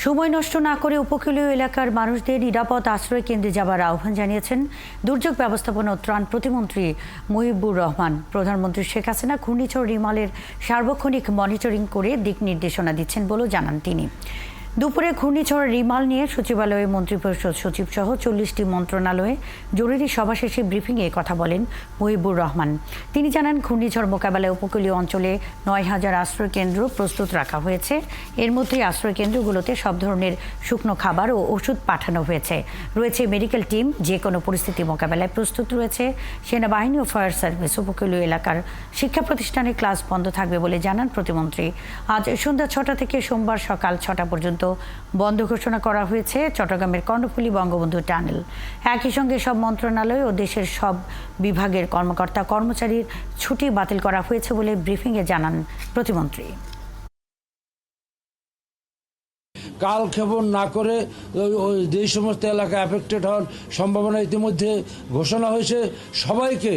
সময় নষ্ট না করে উপকূলীয় এলাকার মানুষদের নিরাপদ আশ্রয় কেন্দ্রে যাবার আহ্বান জানিয়েছেন দুর্যোগ ব্যবস্থাপনা ও ত্রাণ প্রতিমন্ত্রী মুহিবুর রহমান। প্রধানমন্ত্রী শেখ হাসিনা ঘূর্ণিঝড় রিমালের সার্বক্ষণিক মনিটরিং করে দিক নির্দেশনা দিচ্ছেন বলেও জানান তিনি। দুপুরে ঘূর্ণিঝড় রিমাল নিয়ে সচিবালয়ে মন্ত্রিপরিষদ সচিব সহ 40টি মন্ত্রণালয়ে জরুরি সভা শেষে ব্রিফিংয়ে কথা বলেন মুহিবুর রহমান। তিনি জানান, ঘূর্ণিঝড় মোকাবেলায় উপকূলীয় অঞ্চলে 9,000 আশ্রয় কেন্দ্র প্রস্তুত রাখা হয়েছে। এর মধ্যে আশ্রয় কেন্দ্রগুলোতে সব ধরনের শুকনো খাবার ও ওষুধ পাঠানো হয়েছে। রয়েছে মেডিকেল টিম, যে কোনো পরিস্থিতি মোকাবেলায় প্রস্তুত রয়েছে। সেনাবাহিনী ও ফায়ার সার্ভিস। উপকূলীয় এলাকার শিক্ষা প্রতিষ্ঠানে ক্লাস বন্ধ থাকবে বলে জানান প্রতিমন্ত্রী। আজ সন্ধ্যা 6টা থেকে সোমবার সকাল 6টা পর্যন্ত বন্ধ ঘোষণা করা হয়েছে চট্টগ্রামের কর্ণফুলী বঙ্গবন্ধু টানেল। একই সঙ্গে সব মন্ত্রণালয় ও দেশের সব বিভাগের কর্মকর্তা কর্মচারীর ছুটি বাতিল করা হয়েছে বলে ব্রিফিংয়ে জানান প্রতিমন্ত্রী। কালক্ষেপণ না করে যেই সমস্ত এলাকা অ্যাফেক্টেড হওয়ার সম্ভাবনা ইতিমধ্যে ঘোষণা হয়েছে, সবাইকে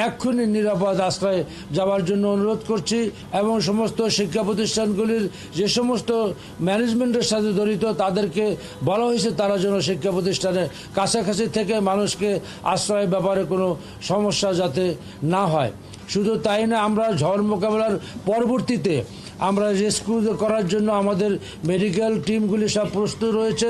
এক্ষুনি নিরাপদ আশ্রয়ে যাওয়ার জন্য অনুরোধ করছি। এবং সমস্ত শিক্ষা প্রতিষ্ঠানগুলির যে সমস্ত ম্যানেজমেন্টের সাথে জড়িত তাদেরকে বলা হয়েছে তারা যেন শিক্ষা প্রতিষ্ঠানের কাছাকাছি থেকে মানুষকে আশ্রয়ের ব্যাপারে কোনো সমস্যা যাতে না হয়। শুধু তাই না, আমরা ঝড় মোকাবেলার পরবর্তীতে আমরা রেস্কিউ করার জন্য আমাদের মেডিকেল টিমগুলি সব প্রস্তুত রয়েছে।